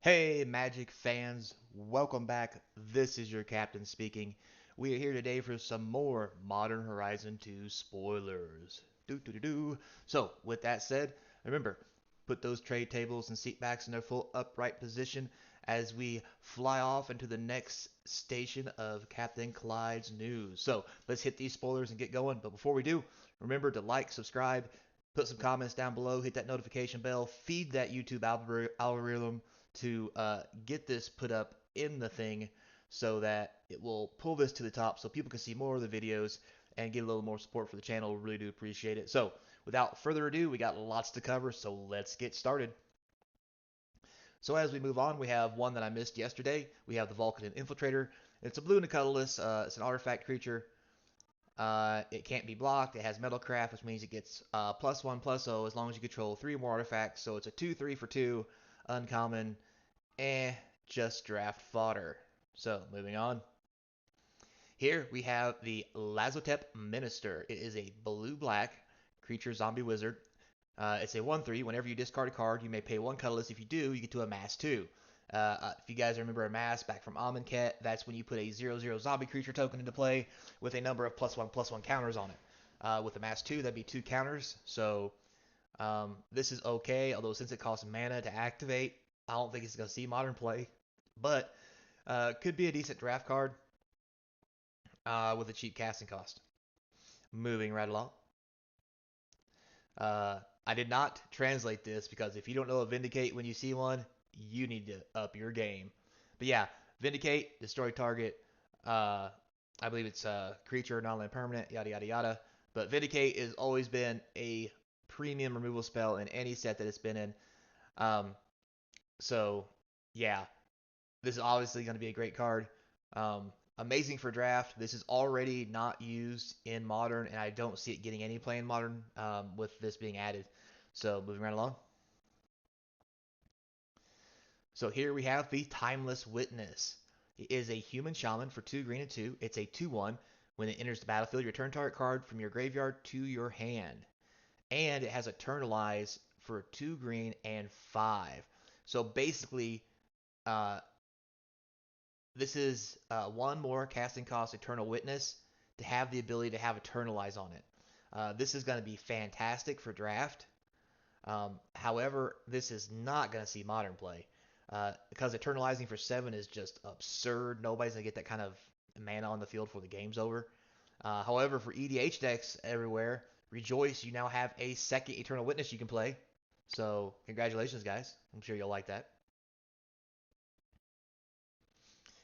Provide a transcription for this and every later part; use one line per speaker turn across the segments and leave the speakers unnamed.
Hey, Magic fans, welcome back. This is your captain speaking. We are here today for some more Modern Horizon 2 spoilers. So, with that said, remember, put those trade tables and seat backs in their full upright position as we fly off into the next station of Capnclyde's news. So, let's hit these spoilers and get going. But before we do, remember to like, subscribe, put some comments down below, hit that notification bell, feed that YouTube algorithm to get this put up in the thing so that it will pull this to the top so people can see more of the videos and get a little more support for the channel. Really do appreciate it. So without further ado, we got lots to cover, so let's get started. So as we move on, we have one that I missed yesterday. We have the Vulcan Infiltrator. It's a blue and a colorless. It's an artifact creature. It can't be blocked. It has Metalcraft, which means it gets +1/+0 as long as you control 3 or more artifacts. So it's a 2/3 for 2, uncommon, just draft fodder. So, moving on. Here we have the Lazotep Minister. It is a blue-black creature zombie wizard. It's a 1/3. Whenever you discard a card, you may pay 1 colorless. If you do, you get to amass 2. If you guys remember amass back from Amonkhet, that's when you put a 0/0 zombie creature token into play with a number of +1/+1 counters on it. With amass 2, that'd be 2 counters. So this is okay, although since it costs mana to activate, I don't think it's going to see modern play. But could be a decent draft card with a cheap casting cost. Moving right along. I did not translate this because if you don't know a Vindicate when you see one, you need to up your game. But yeah, Vindicate, destroy target. I believe it's a creature, non-land permanent, yada yada yada. But Vindicate has always been a premium removal spell in any set that it's been in. Um, so yeah, this is obviously going to be a great card. Amazing for draft. This is already not used in modern, and I don't see it getting any play in modern with this being added. So moving right along. So here we have the Timeless Witness. It is a human shaman for 2 green and 2. It's a 2/1. When it enters the battlefield, return target card from your graveyard to your hand. And it has Eternalize for 2 green and 5. So basically, uh, this is 1 more casting cost Eternal Witness to have the ability to have Eternalize on it. This is going to be fantastic for draft. However, this is not going to see modern play because Eternalizing for 7 is just absurd. Nobody's going to get that kind of mana on the field before the game's over. However, for EDH decks everywhere, rejoice, you now have a second Eternal Witness you can play. So, congratulations, guys. I'm sure you'll like that.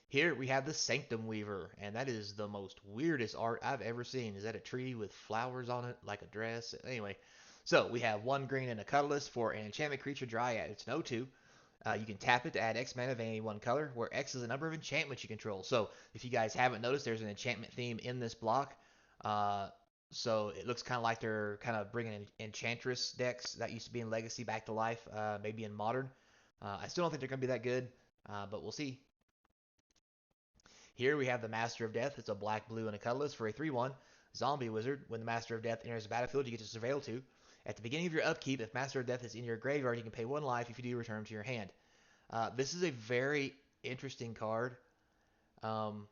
Here we have the Sanctum Weaver, and that is the most weirdest art I've ever seen. Is that a tree with flowers on it, like a dress? Anyway, so we have 1 green and a colorless for an enchantment creature Dryad. It's an 0/2. You can tap it to add X mana of any one color, where X is the number of enchantments you control. So if you guys haven't noticed, there's an enchantment theme in this block. Uh, so it looks kind of like they're kind of bringing Enchantress decks that used to be in Legacy back to life, maybe in Modern. I still don't think they're going to be that good, but we'll see. Here we have the Master of Death. It's a black, blue, and a colorless for a 3/1 zombie wizard. When the Master of Death enters the battlefield, you get to surveil 2. At the beginning of your upkeep, if Master of Death is in your graveyard, you can pay 1 life. If you do, return him to your hand. This is a very interesting card. Um,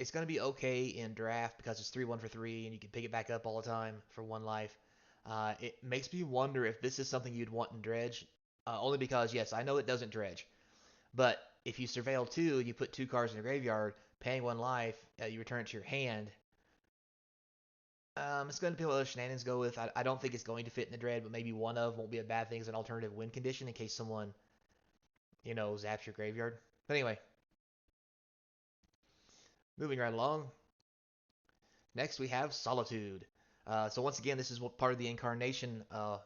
it's going to be okay in draft because it's 3/1 for 3, and you can pick it back up all the time for 1 life. It makes me wonder if this is something you'd want in Dredge, only because, yes, I know it doesn't Dredge. But if you surveil 2, you put 2 cards in your graveyard, paying 1 life, you return it to your hand. It's going to be what those shenanigans go with. I don't think it's going to fit in the Dread, but maybe one of won't be a bad thing as an alternative win condition in case someone, zaps your graveyard. But anyway, moving right along. Next, we have Solitude. So once again, this is part of the Incarnation, not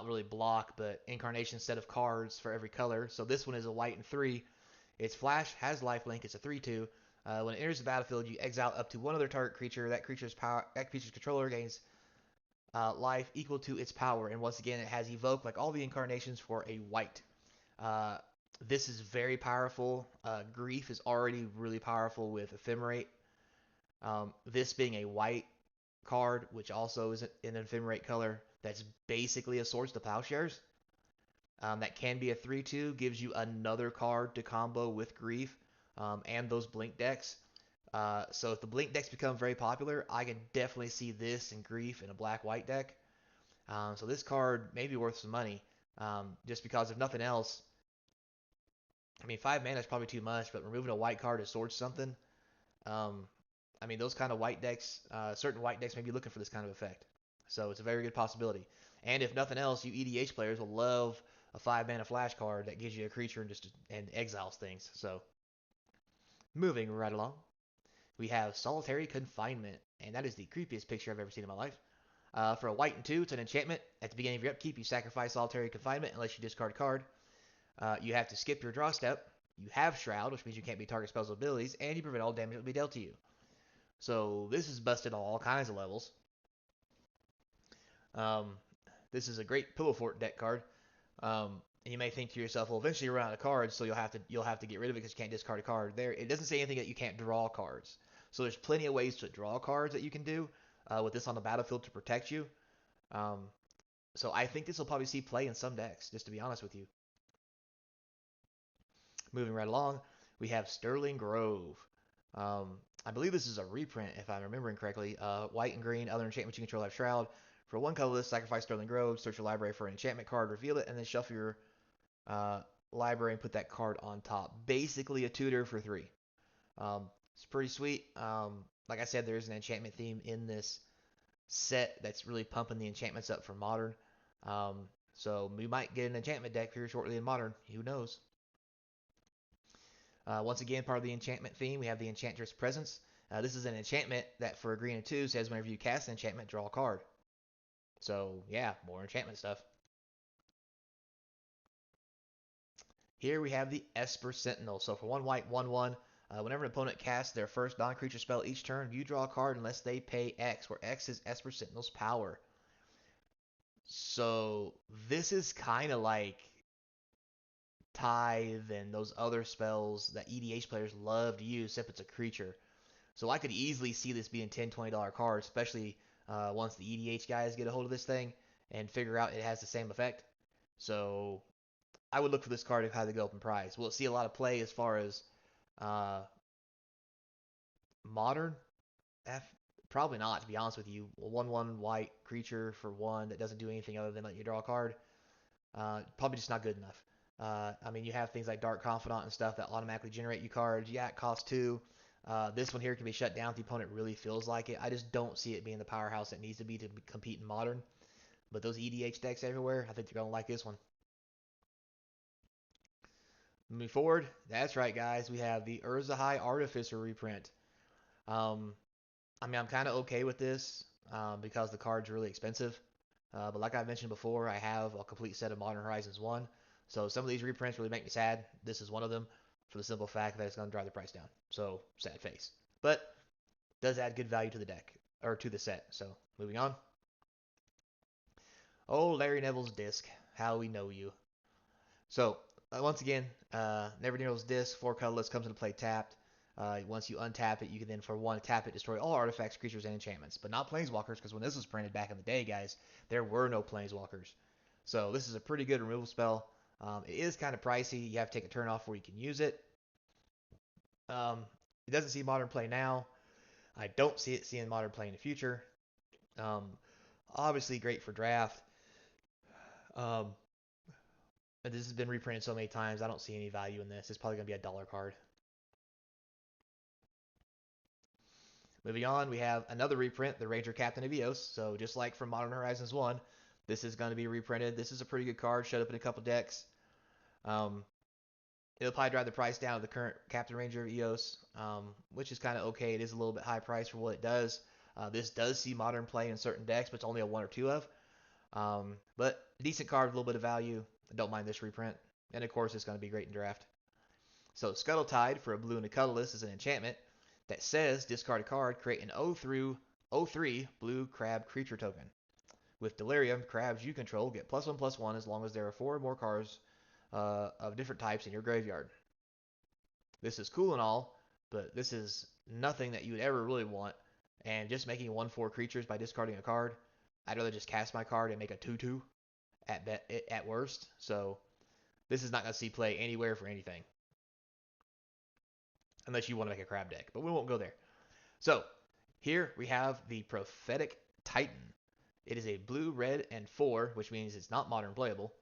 really block, but Incarnation set of cards for every color. So this one is a white and 3. Its flash has lifelink. It's a 3/2. When it enters the battlefield, you exile up to 1 other target creature. That creature's controller gains life equal to its power. And once again, it has evoke like all the incarnations for a white. Uh, this is very powerful. Grief is already really powerful with Ephemerate. This being a white card, which also is an Ephemerate color, that's basically a Swords to Plowshares. That can be a 3/2, gives you another card to combo with Grief and those Blink decks. So if the Blink decks become very popular, I can definitely see this and Grief in a black-white deck. So this card may be worth some money, just because if nothing else, I mean 5 mana is probably too much, but removing a white card to sword something, um, I mean those kind of white decks, certain white decks may be looking for this kind of effect. So it's a very good possibility. And if nothing else, you EDH players will love a 5 mana flash card that gives you a creature and exiles things. So moving right along, we have Solitary Confinement, and that is the creepiest picture I've ever seen in my life. For a white and 2, it's an enchantment. At the beginning of your upkeep, you sacrifice Solitary Confinement unless you discard a card. You have to skip your draw step. You have Shroud, which means you can't be target spells or abilities, and you prevent all damage that will be dealt to you. So this is busted on all kinds of levels. Um, this is a great Pillow Fort deck card. And you may think to yourself, well, eventually you run out of cards, so you'll have to get rid of it because you can't discard a card. There, it doesn't say anything that you can't draw cards. So there's plenty of ways to draw cards that you can do with this on the battlefield to protect you. Um, so I think this will probably see play in some decks, just to be honest with you. Moving right along, we have Sterling Grove. I believe this is a reprint, if I'm remembering correctly. White and green, other enchantments you control have Shroud. For one colorless, sacrifice Sterling Grove, search your library for an enchantment card, reveal it, and then shuffle your uh, library and put that card on top. Basically a tutor for 3. It's pretty sweet. Like I said, there is an enchantment theme in this set that's really pumping the enchantments up for modern. So we might get an enchantment deck here shortly in modern. Who knows? Once again, part of the enchantment theme, we have the Enchantress Presence. This is an enchantment that for a green and 2 says whenever you cast an enchantment, draw a card. So yeah, more enchantment stuff. Here we have the Esper Sentinel. So for 1 white, 1/1, whenever an opponent casts their first non-creature spell each turn, you draw a card unless they pay X, where X is Esper Sentinel's power. So this is kind of like Tithe and those other spells that EDH players love to use, except it's a creature. So I could easily see this being $10, $20 cards, especially once the EDH guys get a hold of this thing and figure out it has the same effect. So I would look for this card to kind of go up in price. Will it see a lot of play as far as uh, modern? F? Probably not, to be honest with you. A 1/1 white creature for 1 that doesn't do anything other than let you draw a card. Probably just not good enough. I mean, you have things like Dark Confidant and stuff that automatically generate you cards. Yeah, it costs 2. This one here can be shut down if the opponent really feels like it. I just don't see it being the powerhouse it needs to be to compete in modern. But those EDH decks everywhere, I think they're going to like this one. Moving forward, that's right, guys. We have the Urzahai Artificer reprint. Um, I mean, I'm kind of okay with this because the card's really expensive. But like I mentioned before, I have a complete set of Modern Horizons 1. So some of these reprints really make me sad. This is one of them for the simple fact that it's going to drive the price down. So sad face. But does add good value to the deck or to the set. So moving on. Oh, Larry Neville's disc. How we know you. So once again, Never Neville's disc, 4 colorless, comes into play tapped. Once you untap it, you can then for 1 tap it, destroy all artifacts, creatures, and enchantments, but not planeswalkers, because when this was printed back in the day, guys, there were no planeswalkers. So this is a pretty good removal spell. It is kind of pricey. You have to take a turn off where you can use it. It doesn't see modern play now. I don't see it seeing modern play in the future. Um, Obviously great for draft. Um, but this has been reprinted so many times, I don't see any value in this. It's probably going to be a dollar card. Moving on, we have another reprint, the Ranger Captain of Eos. So just like from Modern Horizons 1, this is going to be reprinted. This is a pretty good card. Showed up in a couple decks. Um, it'll probably drive the price down to the current Captain Ranger of Eos, which is kind of okay. It is a little bit high price for what it does. This does see modern play in certain decks, but it's only a 1 or 2 of. But a decent card with a little bit of value. I don't mind this reprint. And of course, it's going to be great in draft. So Scuttle Tide for a blue and a colorless is an enchantment that says discard a card, create an 0/3 blue crab creature token. With Delirium, crabs you control get +1/+1 as long as there are 4 or more cards of different types in your graveyard. This is cool and all, but this is nothing that you would ever really want. And just making 1/4 creatures by discarding a card, I'd rather just cast my card and make a 2/2 at worst. So This is not going to see play anywhere for anything. Unless you want to make a crab deck. But we won't go there. So, here we have the Prophetic Titan. It is a blue, red, and 4, which means it's not modern playable.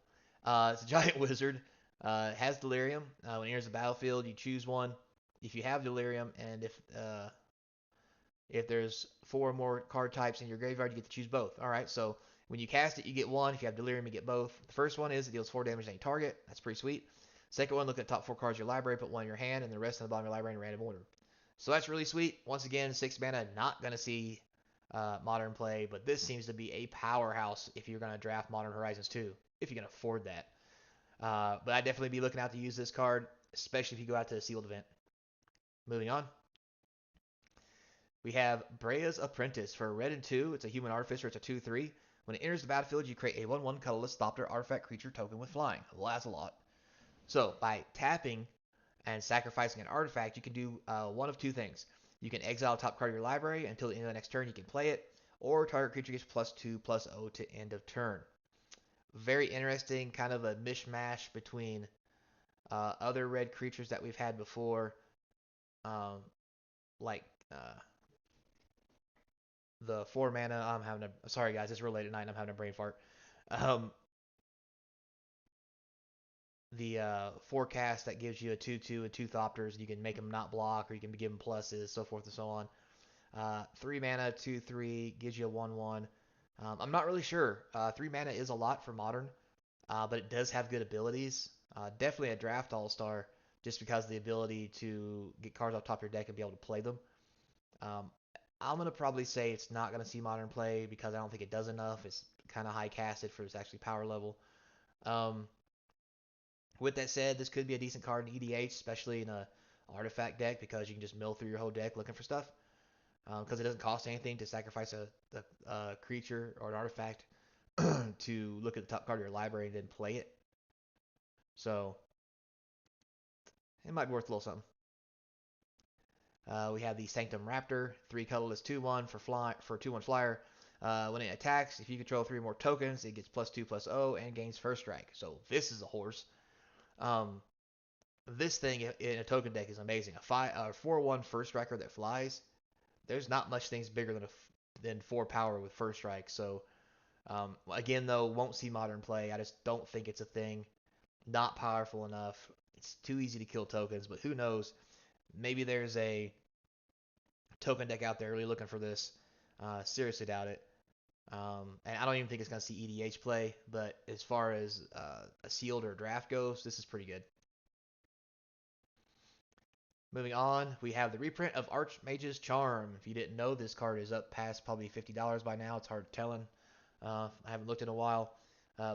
It's a giant wizard. Has Delirium. When it enters the battlefield, you choose one. If you have Delirium, and if there's 4 or more card types in your graveyard, you get to choose both. Alright, so when you cast it, you get 1. If you have Delirium, you get both. The first one is it deals 4 damage to any target. That's pretty sweet. Second one, look at the top 4 cards of your library, put 1 in your hand, and the rest in the bottom of your library in random order. So that's really sweet. Once again, 6 mana, not going to see modern play, but this seems to be a powerhouse if you're going to draft Modern Horizons 2, if you can afford that. But I'd definitely be looking out to use this card, especially if you go out to a sealed event. Moving on. We have Brea's Apprentice for a red and 2. It's a human artificer. It's a 2/3. When it enters the battlefield, you create a 1/1 colorless Thopter artifact creature token with flying. Well, that's a lot. So by tapping and sacrificing an artifact, you can do one of 2 things. You can exile top card of your library until the end of the next turn. You can play it, or target creature gets +2/+0 to end of turn. Very interesting, kind of a mishmash between other red creatures that we've had before, like the 4 mana. I'm having a sorry guys, it's real late at night. I'm having a brain fart. The forecast that gives you a 2/2 and 2 Thopters. You can make them not block, or you can give them pluses, so forth and so on. 3 mana, 2/3, gives you a 1/1. I'm not really sure. 3 mana is a lot for Modern, but it does have good abilities. Definitely a draft all-star, just because of the ability to get cards off top of your deck and be able to play them. I'm going to probably say it's not going to see Modern play because I don't think it does enough. It's kind of high casted for its actually power level. With that said, this could be a decent card in EDH, especially in a artifact deck, because you can just mill through your whole deck looking for stuff. Because it doesn't cost anything to sacrifice a creature or an artifact to look at the top card of your library and then play it. So it might be worth a little something. We have the Sanctum Raptor, 3 colorless 2/1 for 2/1 flyer. When it attacks, if you control 3 or more tokens, it gets +2/+0 and gains first strike. So this is a horse. This thing in a token deck is amazing. A 4/1 first striker that flies. There's not much things bigger than 4 power with first strike. So again, though, won't see modern play. I just don't think it's a thing. Not powerful enough. It's too easy to kill tokens. But who knows? Maybe there's a token deck out there really looking for this. Seriously doubt it. And I don't even think it's going to see EDH play. But as far as a sealed or a draft goes, this is pretty good. Moving on, we have the reprint of Archmage's Charm. If you didn't know, this card is up past probably $50 by now. It's hard telling. I haven't looked in a while.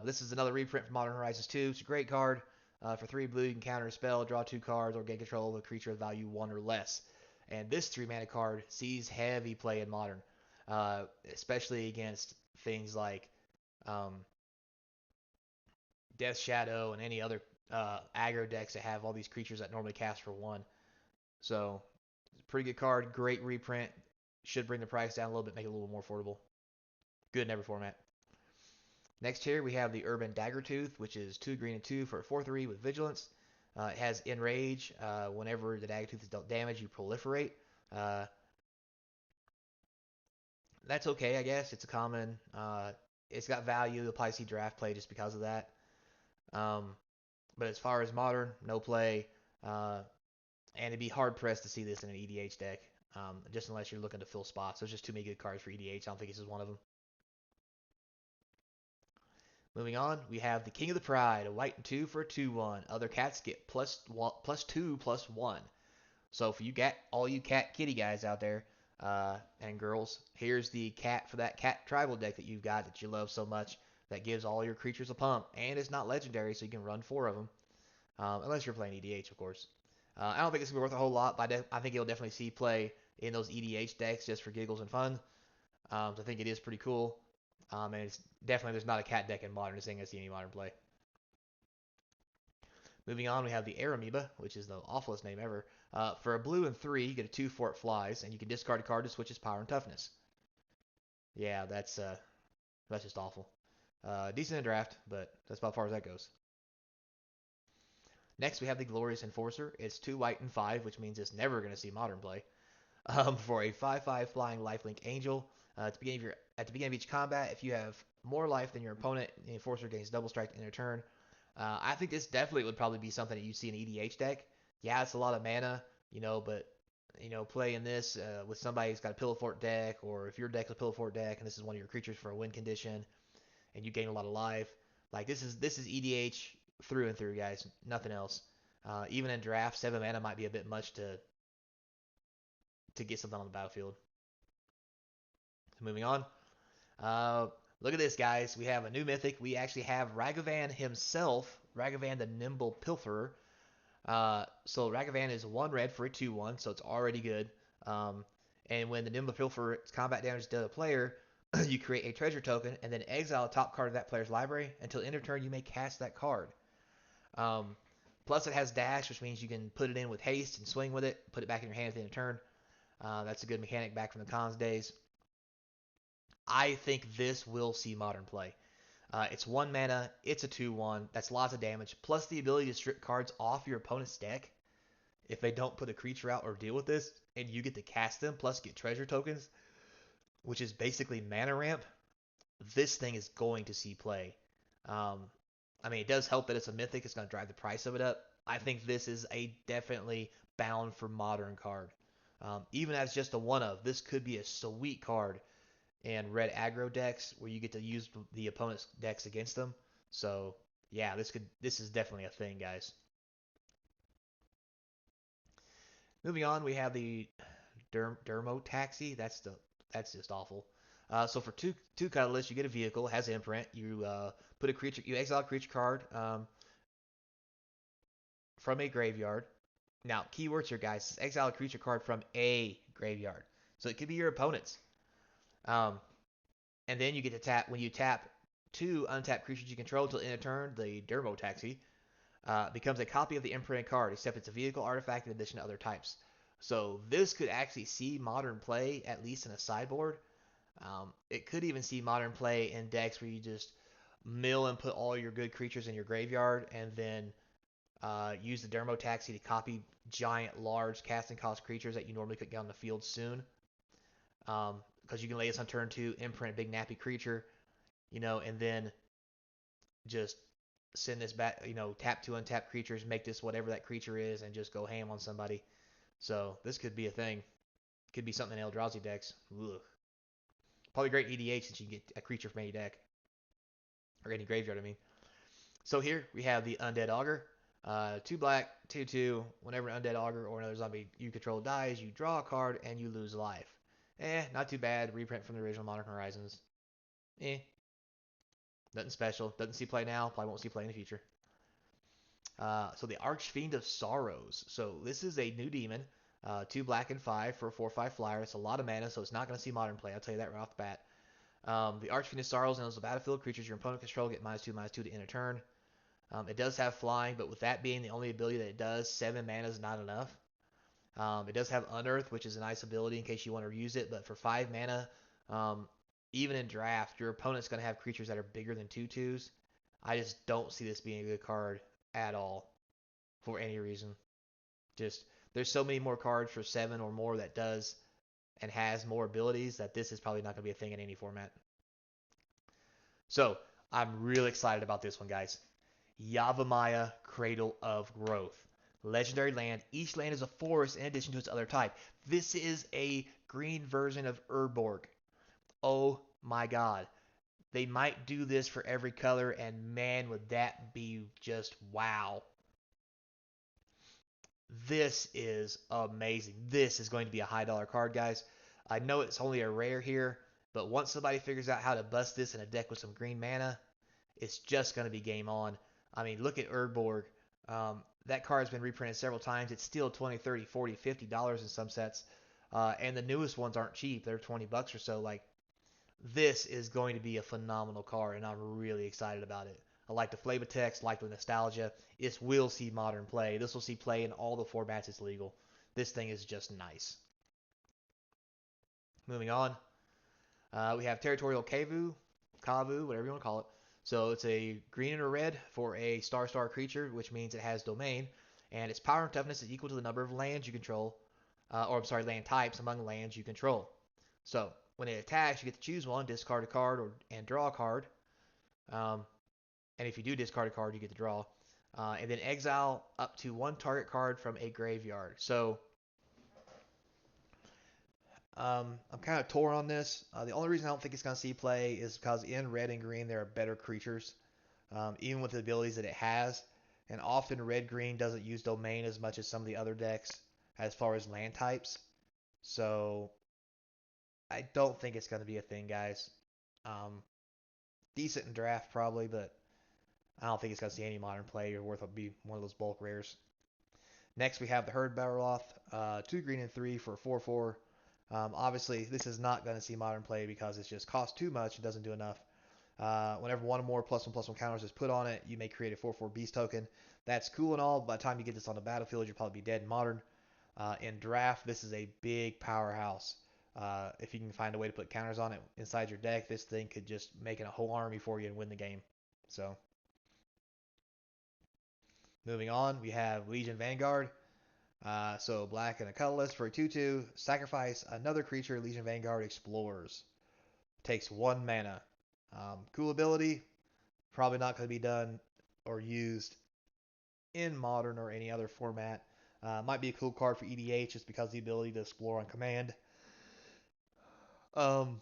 This is another reprint from Modern Horizons 2. It's a great card. For 3 blue, you can counter a spell, draw 2 cards, or gain control of a creature of value 1 or less. And this 3 mana card sees heavy play in Modern, especially against things like Death Shadow and any other aggro decks that have all these creatures that normally cast for 1. So, it's a pretty good card. Great reprint. Should bring the price down a little bit, make it a little more affordable. Good in every format. Next here, we have the Urban Daggertooth, which is 2 green and 2 for a 4/3 with Vigilance. It has Enrage. Whenever the Daggertooth is dealt damage, you proliferate. That's okay, I guess. It's a common. It's got value. You'll probably see draft play just because of that. But as far as modern, no play. And it'd be hard pressed to see this in an EDH deck, just unless you're looking to fill spots. There's just too many good cards for EDH. I don't think this is one of them. Moving on, we have the King of the Pride, a white and 2 for a 2/1. Other cats get +2/+1. So for all you cat kitty guys out there and girls, here's the cat for that cat tribal deck that you've got that you love so much. That gives all your creatures a pump, and it's not legendary, so you can run 4 of them, unless you're playing EDH, of course. I don't think it's going to be worth a whole lot, but I think it'll definitely see play in those EDH decks just for giggles and fun. So I think it is pretty cool. And it's definitely, there's not a cat deck in Modern. This ain't going to see any Modern play. Moving on, we have the Airamoeba, which is the awfulest name ever. For a blue and 3, you get a 2 for it flies, and you can discard a card to switch its power and toughness. Yeah, that's just awful. Decent in draft, but that's about as far as that goes. Next, we have the Glorious Enforcer. It's 2 white and 5, which means it's never going to see modern play. For a 5/5 flying lifelink angel, at the beginning of each combat, if you have more life than your opponent, the Enforcer gains double strike in a turn. I think this definitely would probably be something that you see in an EDH deck. Yeah, it's a lot of mana, but playing this with somebody who's got a Pillow Fort deck, or if your deck's a Pillow Fort deck and this is one of your creatures for a win condition, and you gain a lot of life, like this is EDH through and through, guys. Nothing else. Even in draft, 7 mana might be a bit much to get something on the battlefield. Moving on. Uh, Look at this, guys. We have a new mythic. We actually have Ragavan himself, Ragavan the Nimble Pilferer. So Ragavan is 1 red for a 2/1, so it's already good. And when the Nimble Pilferer's combat damage to a player, you create a treasure token and then exile a top card of that player's library. Until end of turn, you may cast that card. Plus, it has dash, which means you can put it in with haste and swing with it, put it back in your hand at the end of turn. That's a good mechanic back from the cons days. I think this will see modern play. It's 1 mana, it's a 2/1, that's lots of damage, plus the ability to strip cards off your opponent's deck if they don't put a creature out or deal with this, and you get to cast them, plus get treasure tokens, which is basically mana ramp. This thing is going to see play. It does help that it's a mythic, it's going to drive the price of it up. I think this is a definitely bound for modern card. Even as just a one of, this could be a sweet card and red aggro decks where you get to use the opponent's decks against them. So yeah, this is definitely a thing, guys. Moving on, we have the Dermotaxi. That's just awful. So for two colorless, you get a vehicle, has imprint. You put a creature, you exile a creature card from a graveyard. Now, keywords here, guys. Exile a creature card from a graveyard. So it could be your opponent's. And then you get to tap, when you tap 2 untapped creatures you control till end of turn, the Dermotaxi becomes a copy of the imprinted card, except it's a vehicle artifact in addition to other types. So this could actually see modern play, at least in a sideboard. It could even see modern play in decks where you just mill and put all your good creatures in your graveyard, and then use the Dermotaxi to copy giant, large casting cost creatures that you normally could get on the field soon. Because you can lay this on turn 2, imprint a big nappy creature, and then just send this back, tap 2 untap creatures, make this whatever that creature is, and just go ham on somebody. So this could be a thing. Could be something in Eldrazi decks. Ugh. Probably great EDH since you can get a creature from any deck. Or any graveyard, I mean. So here we have the Undead Auger. 2 black, 2/2. Whenever an Undead Auger or another zombie you control dies, you draw a card and you lose life. Not too bad. Reprint from the original Modern Horizons. Nothing special. Doesn't see play now. Probably won't see play in the future. So the Fiend of Sorrows. So this is a new demon. 2 black and 5 for a 4/5 flyer. It's a lot of mana, so it's not going to see modern play. I'll tell you that right off the bat. The Fiend of Sorrows knows the battlefield. Creatures your opponent control get -2/-2 to end a turn. It does have flying, but with that being the only ability that it does, 7 mana is not enough. It does have Unearth, which is a nice ability in case you want to use it, but for 5 mana, even in draft, your opponent's going to have creatures that are bigger than 2/2s. I just don't see this being a good card at all for any reason. Just there's so many more cards for 7 or more that does and has more abilities that this is probably not going to be a thing in any format. So I'm really excited about this one, guys. Yavimaya, Cradle of Growth. Legendary land. Each land is a forest in addition to its other type. This is a green version of Urborg. Oh my god. They might do this for every color, and man, would that be just wow. This is amazing. This is going to be a high dollar card, guys. I know it's only a rare here, but once somebody figures out how to bust this in a deck with some green mana, it's just going to be game on. Look at Urborg. That card has been reprinted several times. It's still $20, $30, $40, $50 in some sets. And the newest ones aren't cheap. They're $20 or so. This is going to be a phenomenal card, and I'm really excited about it. I like the flavor text, like the nostalgia. It will see modern play. This will see play in all the formats it's legal. This thing is just nice. Moving on. We have Territorial kevu, whatever you want to call it. So it's a green and a red for a star creature, which means it has domain, and its power and toughness is equal to the number of lands you control, or I'm sorry, land types among lands you control. So when it attacks, you get to choose one, discard a card, and draw a card. Um, and if you do discard a card, you get to draw. And then exile up to one target card from a graveyard. So I'm kind of torn on this. The only reason I don't think it's going to see play is because in red and green there are better creatures, even with the abilities that it has. And often red green doesn't use domain as much as some of the other decks as far as land types. So I don't think it's going to be a thing, guys. Um, Decent in draft probably, but I don't think it's going to see any modern play or worth it be one of those bulk rares. Next, we have the Herd Barrowloth, 2 green and 3 for 4/4. Obviously, this is not going to see modern play because it just costs too much and doesn't do enough. Whenever one or more +1/+1 counters is put on it, you may create a 4/4 beast token. That's cool and all. By the time you get this on the battlefield, you'll probably be dead in modern. In draft, this is a big powerhouse. If you can find a way to put counters on it inside your deck, this thing could just make it a whole army for you and win the game. So, moving on, we have Legion Vanguard. So black and a colorless for a 2/2. Sacrifice another creature. Legion Vanguard explores. Takes 1 mana. Cool ability. Probably not going to be done or used in modern or any other format. Might be a cool card for EDH just because of the ability to explore on command. Um,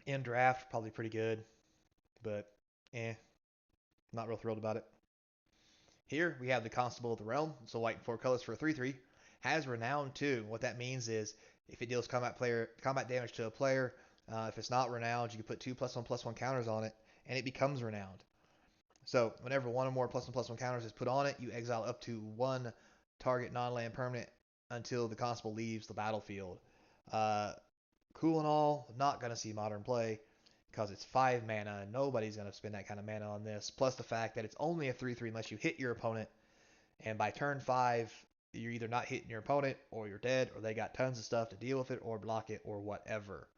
in draft, probably pretty good, but not real thrilled about it. Here we have the Constable of the Realm. So white and 4 colors for a 3/3. Has Renown 2. What that means is if it deals combat damage to a player, if it's not renowned, you can put 2 +1/+1 counters on it, and it becomes renowned. So whenever one or more +1/+1 counters is put on it, you exile up to 1 target non-land permanent until the Constable leaves the battlefield. Cool and all, not going to see modern play because it's 5 mana and nobody's going to spend that kind of mana on this. Plus the fact that it's only a 3/3 unless you hit your opponent, and by turn 5, you're either not hitting your opponent or you're dead or they got tons of stuff to deal with it or block it or whatever.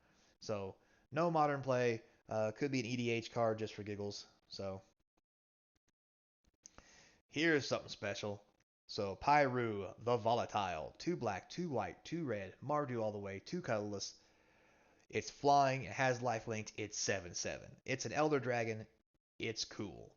So no modern play. Could be an EDH card just for giggles. So here's something special. So Pyru, the Volatile, 2 black, 2 white, 2 red, Mardu all the way, 2 colorless. It's flying, it has lifelink, it's 7/7. It's an Elder Dragon, it's cool.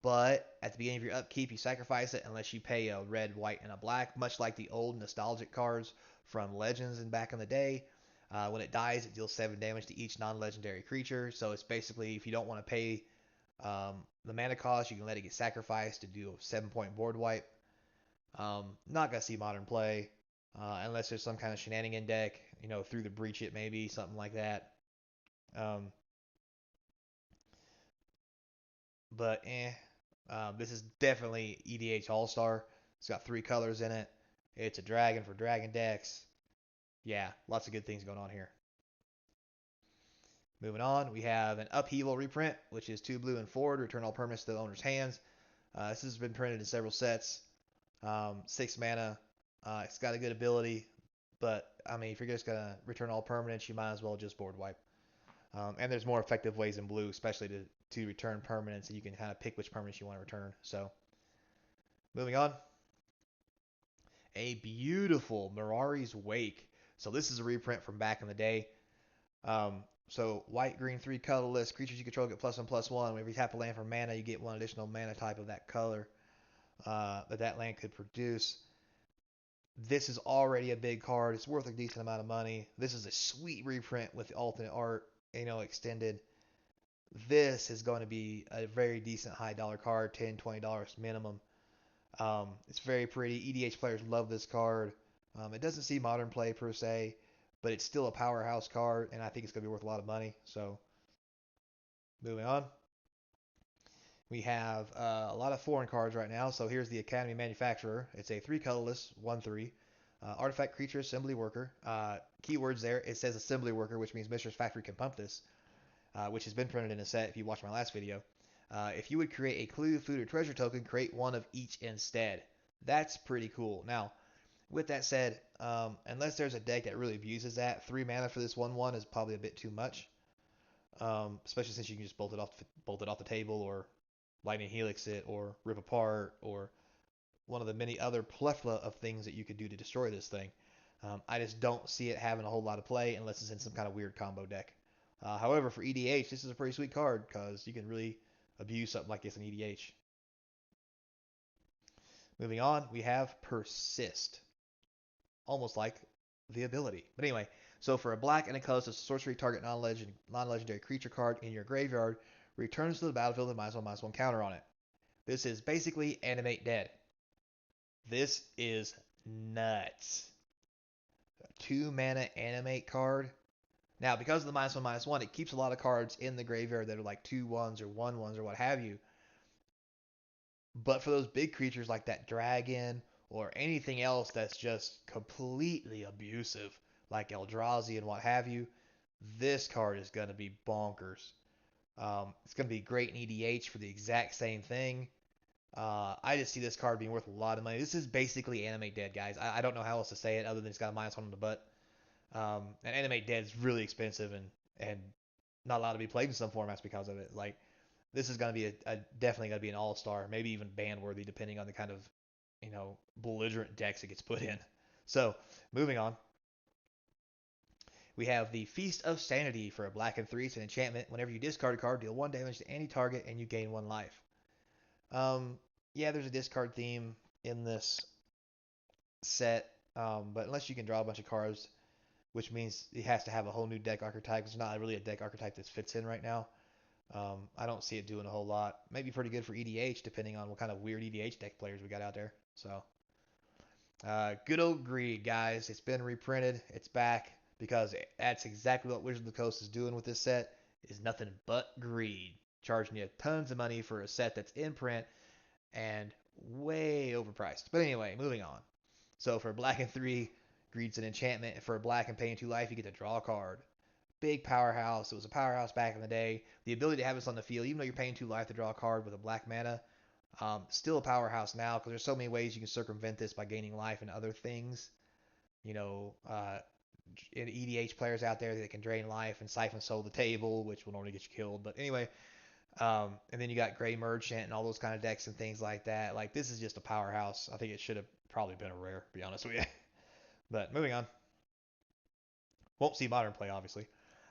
But at the beginning of your upkeep, you sacrifice it unless you pay a red, white, and a black, much like the old nostalgic cards from Legends and back in the day. When it dies, it deals 7 damage to each non-legendary creature. So it's basically, if you don't want to pay the mana cost, you can let it get sacrificed to do a 7-point board wipe. Not going to see modern play unless there's some kind of shenanigan deck, through the breach it maybe, something like that. But this is definitely EDH All Star. It's got 3 colors in it. It's a dragon for dragon decks. Yeah, lots of good things going on here. Moving on, we have an upheaval reprint, which is 2 blue and forward. Return all permanents to the owner's hands. This has been printed in several sets. 6 mana. It's got a good ability, but I mean, if you're just gonna return all permanents, you might as well just board wipe. And there's more effective ways in blue, especially to return permanents, and you can kind of pick which permanents you want to return. So, moving on. A beautiful Mirari's Wake. So this is a reprint from back in the day. So white, green, 3 colorless creatures you control get +1/+1. Whenever you tap a land for mana, you get 1 additional mana type of that color that land could produce. This is already a big card. It's worth a decent amount of money. This is a sweet reprint with the alternate art, extended. This is going to be a very decent high dollar card, $10, $20 minimum. It's very pretty. EDH players love this card. It doesn't see modern play per se, but it's still a powerhouse card, and I think it's going to be worth a lot of money. So, moving on. We have a lot of foreign cards right now. So here's the Academy Manufacturer. It's a 3 colorless, 1/3. Artifact creature, assembly worker. Keywords there. It says assembly worker, which means Mistress Factory can pump this, which has been printed in a set if you watched my last video. If you would create a clue, food, or treasure token, create one of each instead. That's pretty cool. Now, with that said, unless there's a deck that really abuses that, 3 mana for this 1/1 is probably a bit too much.
especially since you can just bolt it off the table, or lightning helix it, or rip apart, or one of the many other plethora of things that you could do to destroy this thing. I just don't see it having a whole lot of play unless it's in some kind of weird combo deck. However, for EDH, this is a pretty sweet card because you can really abuse something like this in EDH. Moving on, we have Persist, almost like the ability. But anyway, so for a black and a colorless sorcery, target non-legendary creature card in your graveyard returns to the battlefield with -1/-1 counter on it. This is basically Animate Dead. This is nuts. A 2 mana Animate card. Now, because of the -1/-1, it keeps a lot of cards in the graveyard that are like 2/1s or 1/1s or what have you. But for those big creatures like that dragon or anything else that's just completely abusive, like Eldrazi and what have you, this card is going to be bonkers. It's going to be great in EDH for the exact same thing. I just see this card being worth a lot of money. This is basically Animate Dead, guys. I don't know how else to say it other than it's got a -1 on the butt. And Animate Dead is really expensive and not allowed to be played in some formats because of it. Like, this is going to be definitely going to be an all-star, maybe even ban worthy, depending on the kind of belligerent decks it gets put in. So, moving on, we have the Feast of Sanity for a black and 3. It's an enchantment. Whenever you discard a card, deal 1 damage to any target, and you gain 1 life. Yeah, there's a discard theme in this set, but unless you can draw a bunch of cards, which means it has to have a whole new deck archetype. It's not really a deck archetype that fits in right now. I don't see it doing a whole lot. Maybe pretty good for EDH, depending on what kind of weird EDH deck players we got out there. So, good old greed, guys. It's been reprinted. It's back because that's exactly what Wizards of the Coast is doing with this set. Is nothing but greed, charging you tons of money for a set that's in print and way overpriced. But anyway, moving on. So for black and 3, greed's an enchantment. And for a black and paying 2 life, you get to draw a card. Big powerhouse. It was a powerhouse back in the day. The ability to have this on the field, even though you're paying 2 life to draw a card with a black mana, still a powerhouse now because there's so many ways you can circumvent this by gaining life and other things. You know, EDH players out there that can drain life and siphon soul the table, which will normally get you killed. But anyway, and then you got Gray Merchant and all those kind of decks and things like that. Like, this is just a powerhouse. I think it should have probably been a rare, to be honest with you. But moving on. Won't see modern play, obviously.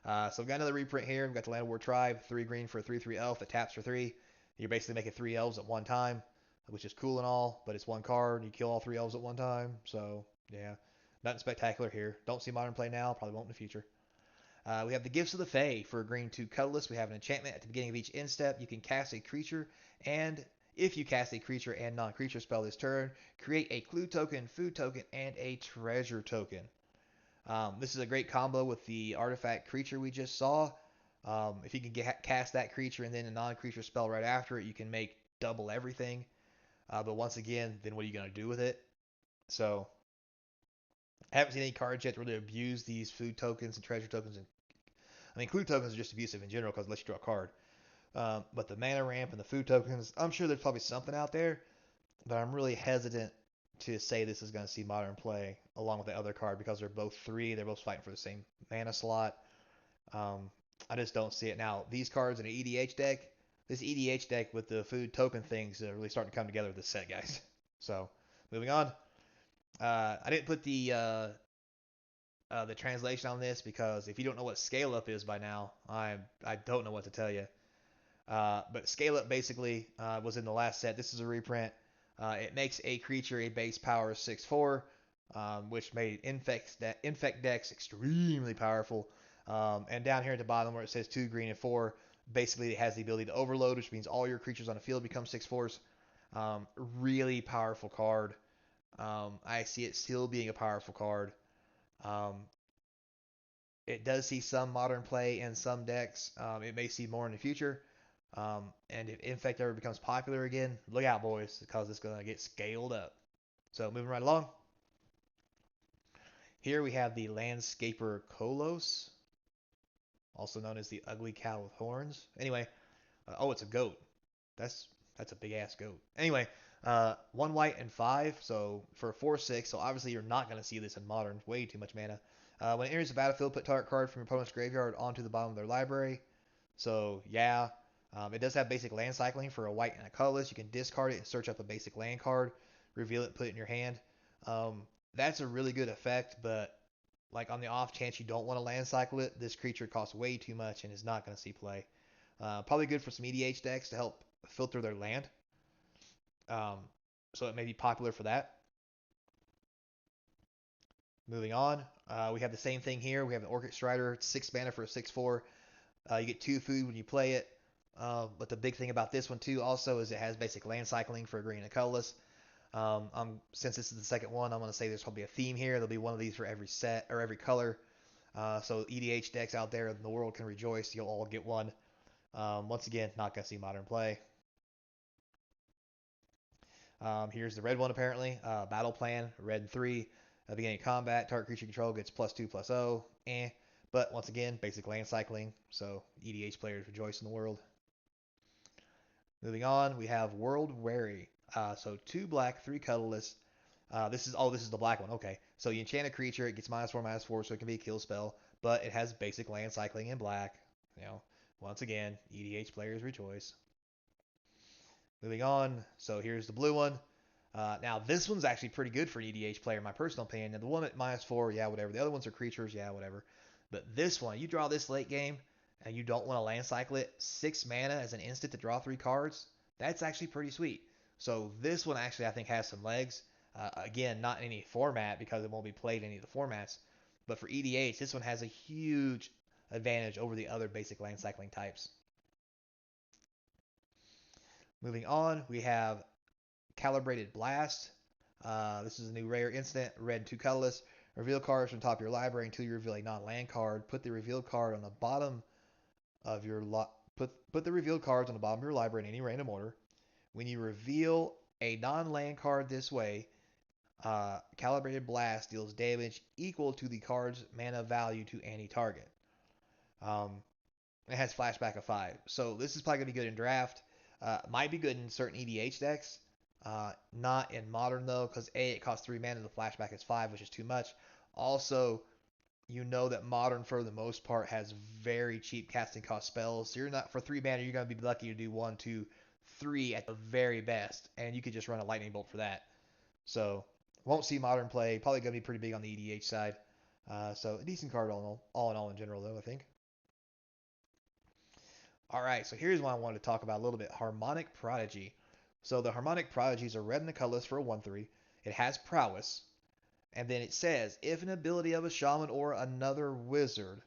So we've got another reprint here. We've got the Landlord Tribe, 3 green for a 3/3 elf that taps for 3. You're basically making 3 elves at one time, which is cool and all, but it's one card. You kill all 3 elves at one time. So, yeah, nothing spectacular here. Don't see modern play now, probably won't in the future. We have the Gifts of the Fae for a green 2 colorless. We have an enchantment at the beginning of each end step. You can cast a creature, and if you cast a creature and non-creature spell this turn, create a clue token, food token, and a treasure token. This is a great combo with the artifact creature we just saw. If you can cast that creature and then a non-creature spell right after it, you can make double everything. But once again, then what are you going to do with it? So, I haven't seen any cards yet that really abuse these food tokens and treasure tokens. And I mean, clue tokens are just abusive in general because it lets you draw a card. But the mana ramp and the food tokens, I'm sure there's probably something out there, but I'm really hesitant to say this is going to see modern play along with the other card because they're both 3. They're both fighting for the same mana slot. Um, I just don't see it. Now, these cards in an EDH deck, this EDH deck with the food token things are really starting to come together with this set, guys. So, moving on. I didn't put the translation on this because if you don't know what scale up is by now, I don't know what to tell you. But scale up basically was in the last set. This is a reprint. It makes a creature a base power 6/4, which made infect decks extremely powerful. And down here at the bottom where it says 2 green and 4, basically it has the ability to overload, which means all your creatures on the field become 6/4s. Really powerful card. I see it still being a powerful card. Um, it does see some modern play in some decks. It may see more in the future. And if Infect ever becomes popular again, look out, boys, because it's going to get scaled up. So, moving right along. Here we have the Landscaper Colos, also known as the Ugly Cow with Horns. Anyway, oh, it's a goat. That's that's a big ass goat. Anyway, 1 white and 5, so for a 4/6. So obviously you're not going to see this in modern. Way too much mana. When it enters the battlefield, put target card from your opponent's graveyard onto the bottom of their library. So yeah, it does have basic land cycling for a white and a colorless. You can discard it and search up a basic land card, reveal it, put it in your hand. Um, that's a really good effect, but like on the off chance you don't want to land cycle it, this creature costs way too much and is not going to see play. Probably good for some EDH decks to help filter their land. Um, so it may be popular for that. Moving on, we have the same thing here. We have an Orchid Strider, 6 mana for a 6/4. You get 2 food when you play it. But the big thing about this one too also is it has basic land cycling for a green and colorless. Since this is the second one, I'm going to say there's probably a theme here. There'll be one of these for every set or every color. So EDH decks out there in the world can rejoice. You'll all get one. Once again, not going to see modern play. Here's the red one apparently. Battle plan, red 3. Beginning of combat, target creature control gets +2/+0. But once again, basic land cycling. So EDH players rejoice in the world. Moving on, we have World Weary. So 2 black, 3 colorless. This is the black one. Okay, so you enchant a creature, it gets -4/-4, so it can be a kill spell, but it has basic land cycling in black. You know, once again, EDH players rejoice. Moving on, so here's the blue one. Now this one's actually pretty good for an EDH player, in my personal opinion. Now, the one at -4, yeah, whatever. The other ones are creatures, yeah, whatever. But this one, you draw this late game, and you don't want to land cycle it. 6 mana as an instant to draw 3 cards. That's actually pretty sweet. So this one actually I think has some legs. Again, not in any format because it won't be played in any of the formats. But for EDH, this one has a huge advantage over the other basic land cycling types. Moving on, we have Calibrated Blast. This is a new rare instant, red 2 colorless. Reveal cards from top of your library until you reveal a non-land card. Put the revealed card on the bottom of your put the revealed cards on the bottom of your library in any random order. When you reveal a non-land card this way, Calibrated Blast deals damage equal to the card's mana value to any target. Um, it has flashback of 5, so this is probably gonna be good in draft. Might be good in certain EDH decks. Not in modern though, because it costs 3 mana, the flashback is 5, which is too much. Also, you know that modern for the most part has very cheap casting cost spells. So you're not for 3 mana, you're gonna be lucky to do 1, 2, 3 at the very best, and you could just run a lightning bolt for that. So won't see modern play. Probably gonna be pretty big on the EDH side. So a decent card all in all in general though, I think. All right, so here's one I wanted to talk about a little bit. Harmonic Prodigy. So the Harmonic Prodigy is a red and a colorless for a 1/3. It has prowess. And then it says, if an ability of a shaman or another wizard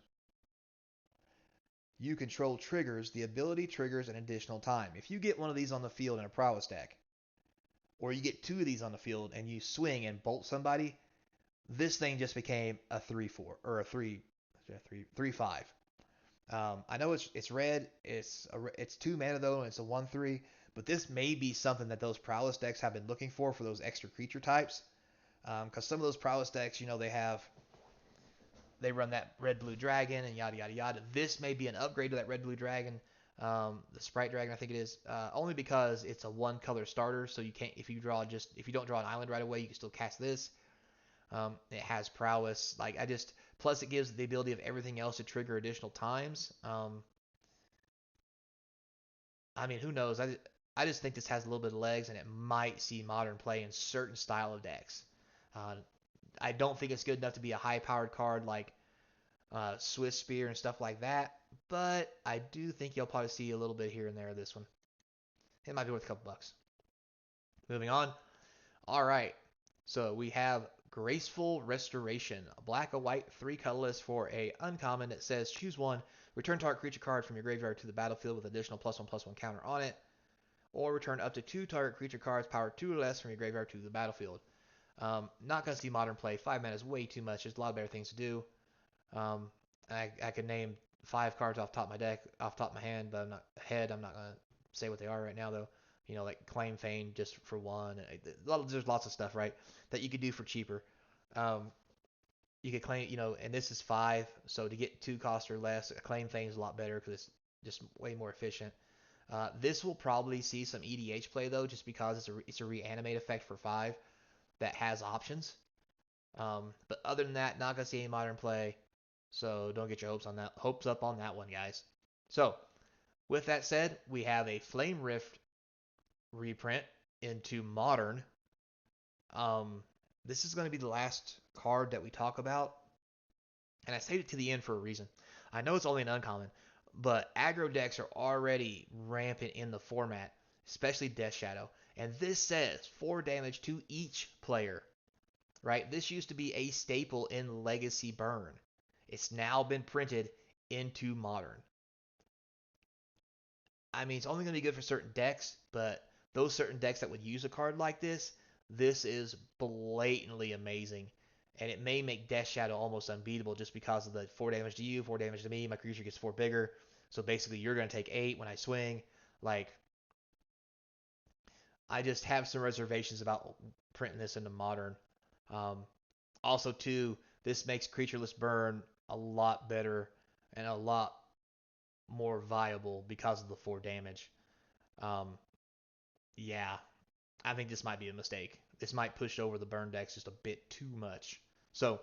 you control triggers, the ability triggers an additional time. If you get one of these on the field in a prowess deck, or you get 2 of these on the field and you swing and bolt somebody, this thing just became a 3/4 or a 3/5. I know it's red. It's 2 mana though, and it's a 1/3. But this may be something that those prowess decks have been looking for those extra creature types. Because some of those prowess decks, they run that red blue dragon and yada yada yada. This may be an upgrade to that red blue dragon, the sprite dragon I think it is. Only because it's a 1 color starter, so you can't if you don't draw an island right away, you can still cast this. It has prowess. Plus it gives the ability of everything else to trigger additional times. I mean, who knows? I just think this has a little bit of legs, and it might see modern play in certain style of decks. Uh, I don't think it's good enough to be a high-powered card like Swiss Spear and stuff like that, but I do think you'll probably see a little bit here and there of this one. It might be worth a couple bucks. Moving on. All right. So we have Graceful Restoration, a black, a white, 3 colorless for a uncommon that says choose one, return target creature card from your graveyard to the battlefield with additional +1/+1 counter on it, or return up to 2 target creature cards powered 2 or less from your graveyard to the battlefield. Not going to see modern play. 5 mana is way too much. There's a lot of better things to do. I could name 5 cards off top of my deck, off top of my hand, but I'm not going to say what they are right now though. Like Claim Fame just for 1. There's lots of stuff, right, that you could do for cheaper. Um, you could claim, and this is 5, so to get 2 cost or less, a Claim Fame is a lot better because it's just way more efficient. This will probably see some EDH play though, just because it's a reanimate effect for 5 that has options. But other than that, not gonna see any modern play, so don't get your hopes up on that one, guys. So
With that said, we have a Flame Rift reprint into Modern. Um, this is going to be the last card that we talk about, and I saved it to the end for a reason. I know it's only an uncommon, but aggro decks are already rampant in the format, especially Death Shadow. And this says 4 damage to each player, right? This used to be a staple in Legacy Burn. It's now been printed into Modern. I mean, it's only going to be good for certain decks, but those certain decks that would use a card like this is blatantly amazing. And it may make Death Shadow almost unbeatable just because of the 4 damage to you, 4 damage to me. My creature gets 4 bigger. So basically, you're going to take 8 when I swing. Like, I just have some reservations about printing this into Modern. Um, Also, too, this makes creatureless burn a lot better and a lot more viable because of the 4 damage. Um, yeah, I think this might be a mistake. This might push over the burn decks just a bit too much. So,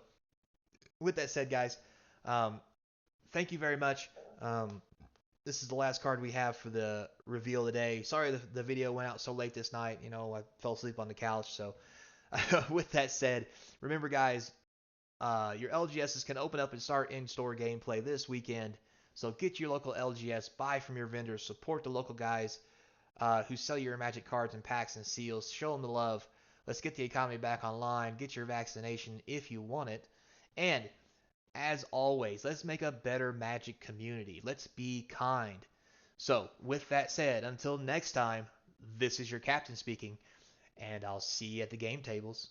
with that said, guys, um, thank you very much. This is the last card we have for the reveal today. Sorry the video went out so late this night. You know, I fell asleep on the couch. So, with that said, remember, guys, your LGSs can open up and start in-store gameplay this weekend. So get your local LGS, buy from your vendors, support the local guys who sell your Magic cards and packs and seals. Show them the love. Let's get the economy back online. Get your vaccination if you want it. And as always, let's make a better Magic community. Let's be kind. So, with that said, until next time, this is your captain speaking, and I'll see you at the game tables.